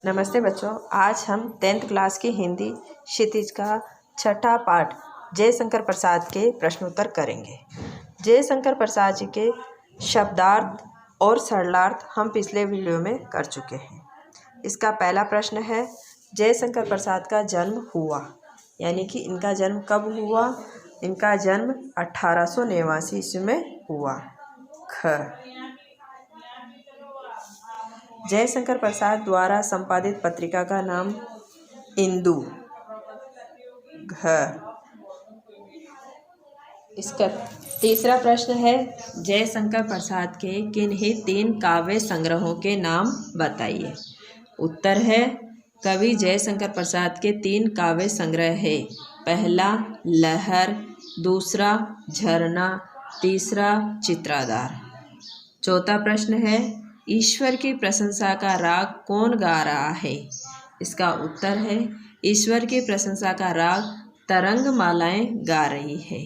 नमस्ते बच्चों, आज हम 10th क्लास की हिंदी क्षितिज का छठा पाठ जयशंकर प्रसाद के प्रश्नोत्तर करेंगे। जयशंकर प्रसाद जी के शब्दार्थ और सरलार्थ हम पिछले वीडियो में कर चुके हैं। इसका पहला प्रश्न है, जयशंकर प्रसाद का जन्म हुआ, यानी कि इनका जन्म कब हुआ? इनका जन्म 1889 ईस्वी में हुआ। ख, जयशंकर प्रसाद द्वारा संपादित पत्रिका का नाम इंदु। घ, इसका तीसरा प्रश्न है, जयशंकर प्रसाद के किन्हीं 3 काव्य संग्रहों के नाम बताइए। उत्तर है, कवि जयशंकर प्रसाद के 3 काव्य संग्रह है। पहला लहर, दूसरा झरना, तीसरा चित्राधार। चौथा प्रश्न है, ईश्वर की प्रशंसा का राग कौन गा रहा है? इसका उत्तर है, ईश्वर की प्रशंसा का राग तरंग मालाएं गा रही है।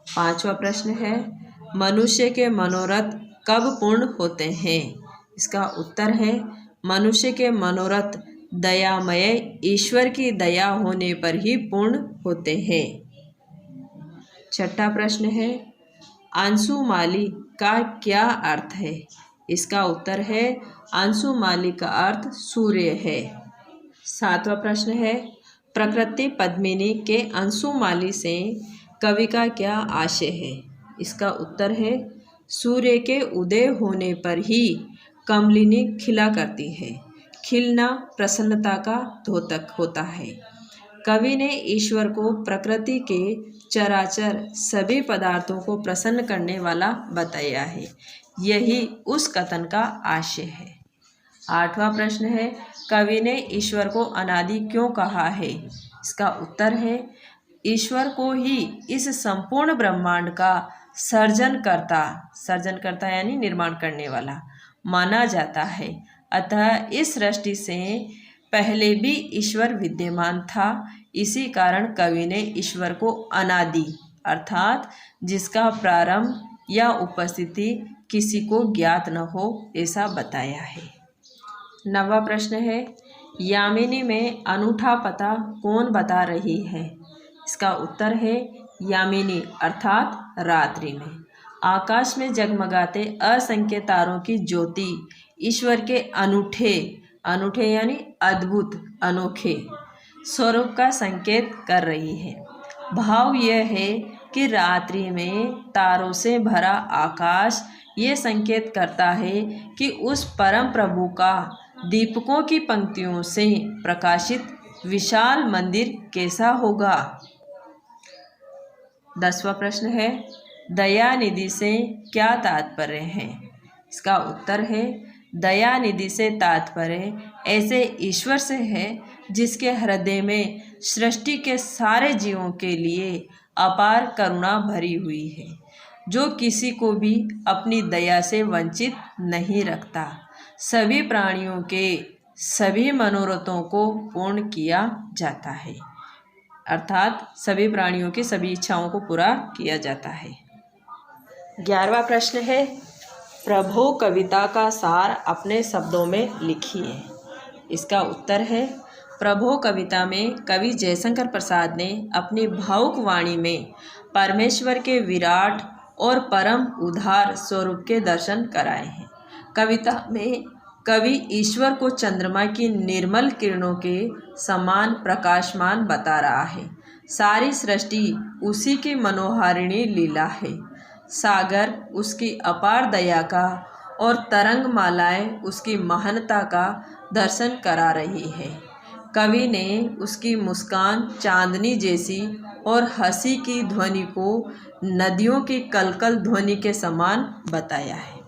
पांचवा प्रश्न है, मनुष्य के मनोरथ कब पूर्ण होते हैं? इसका उत्तर है, मनुष्य के मनोरथ दयामय ईश्वर की दया होने पर ही पूर्ण होते हैं। छठा प्रश्न है, अंशुमाली का क्या अर्थ है? इसका उत्तर है, अंशुमाली का अर्थ सूर्य है। सातवां प्रश्न है, प्रकृति पद्मिनी के अंशुमाली से कवि का क्या आशय है? इसका उत्तर है, सूर्य के उदय होने पर ही कमलिनी खिला करती है। खिलना प्रसन्नता का द्योतक होता है। कवि ने ईश्वर को प्रकृति के चराचर सभी पदार्थों को प्रसन्न करने वाला बताया है। यही उस कथन का आशय है। आठवां प्रश्न है, कवि ने ईश्वर को अनादि क्यों कहा है? इसका उत्तर है, ईश्वर को ही इस संपूर्ण ब्रह्मांड का सर्जनकर्ता यानी निर्माण करने वाला माना जाता है। अतः इस सृष्टि से पहले भी ईश्वर विद्यमान था। इसी कारण कवि ने ईश्वर को अनादि अर्थात जिसका प्रारंभ या उपस्थिति किसी को ज्ञात न हो ऐसा बताया है। नवा प्रश्न है, यामिनी में अनूठा पता कौन बता रही है? इसका उत्तर है, यामिनी अर्थात रात्रि में आकाश में जगमगाते असंख्य तारों की ज्योति ईश्वर के अनूठे यानी अद्भुत अनोखे स्वरूप का संकेत कर रही है। भाव यह है कि रात्रि में तारों से भरा आकाश ये संकेत करता है कि उस परम प्रभु का दीपकों की पंक्तियों से प्रकाशित विशाल मंदिर कैसा होगा। 10वां प्रश्न है, दयानिधि से क्या तात्पर्य है? इसका उत्तर है, दयानिधि से तात्पर्य ऐसे ईश्वर से है जिसके हृदय में सृष्टि के सारे जीवों के लिए अपार करुणा भरी हुई है, जो किसी को भी अपनी दया से वंचित नहीं रखता, सभी प्राणियों के सभी मनोरथों को पूर्ण किया जाता है, अर्थात सभी प्राणियों की सभी इच्छाओं को पूरा किया जाता है। 11वां प्रश्न है, प्रभो कविता का सार अपने शब्दों में लिखिए। इसका उत्तर है, प्रभो कविता में कवि जयशंकर प्रसाद ने अपनी भावुक वाणी में परमेश्वर के विराट और परम उदार स्वरूप के दर्शन कराए हैं। कविता में कवि ईश्वर को चंद्रमा की निर्मल किरणों के समान प्रकाशमान बता रहा है। सारी सृष्टि उसी की मनोहारिणी लीला है। सागर उसकी अपार दया का और तरंग मालाएं उसकी महानता का दर्शन करा रही है। कवि ने उसकी मुस्कान चांदनी जैसी और हंसी की ध्वनि को नदियों की कलकल ध्वनि के समान बताया है।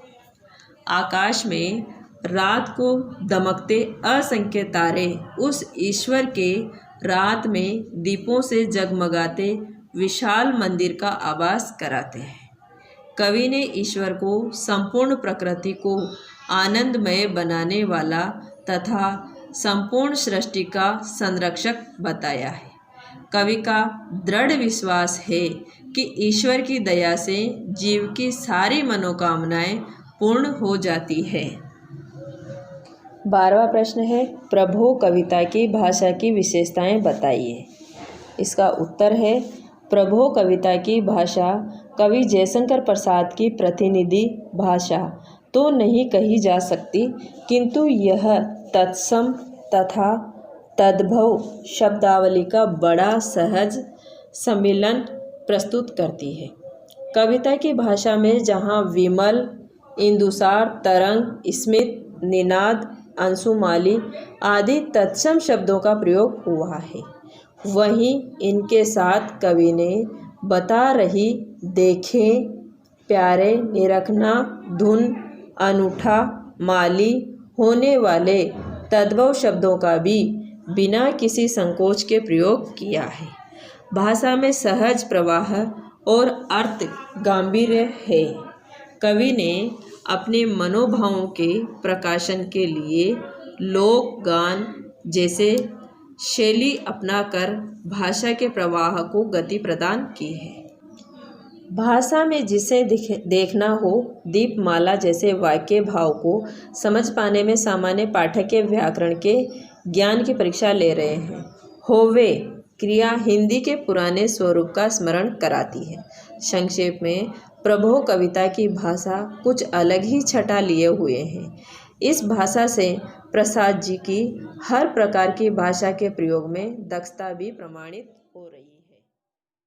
आकाश में रात को दमकते असंख्य तारे उस ईश्वर के रात में दीपों से जगमगाते विशाल मंदिर का आभास कराते हैं। कवि ने ईश्वर को संपूर्ण प्रकृति को आनंदमय बनाने वाला तथा संपूर्ण सृष्टि का संरक्षक बताया है। कवि का दृढ़ विश्वास है कि ईश्वर की दया से जीव की सारी मनोकामनाएं पूर्ण हो जाती है। 12वां प्रश्न है, प्रभो कविता की भाषा की विशेषताएं बताइए। इसका उत्तर है, प्रभो कविता की भाषा कवि जयशंकर प्रसाद की प्रतिनिधि भाषा तो नहीं कही जा सकती, किंतु यह तत्सम तथा तद्भव शब्दावली का बड़ा सहज सम्मिलन प्रस्तुत करती है। कविता की भाषा में जहाँ विमल, इंदुसार, तरंग, स्मित, निनाद, अंशुमाली आदि तत्सम शब्दों का प्रयोग हुआ है, वहीं इनके साथ कवि ने बता रही, देखें, प्यारे, निरखना, धुन, अनूठा, माली होने वाले तद्भव शब्दों का भी बिना किसी संकोच के प्रयोग किया है। भाषा में सहज प्रवाह और अर्थ गांभीर्य है। कवि ने अपने मनोभावों के प्रकाशन के लिए लोक गान जैसे शैली अपनाकर भाषा के प्रवाह को गति प्रदान की है। भाषा में जिसे देखना हो, दीपमाला जैसे वाक्य भाव को समझ पाने में सामान्य पाठक के व्याकरण के ज्ञान की परीक्षा ले रहे हैं। होवे क्रिया हिंदी के पुराने स्वरूप का स्मरण कराती है। संक्षेप में, प्रभो कविता की भाषा कुछ अलग ही छटा लिए हुए हैं। इस भाषा से प्रसाद जी की हर प्रकार की भाषा के प्रयोग में दक्षता भी प्रमाणित हो रही है।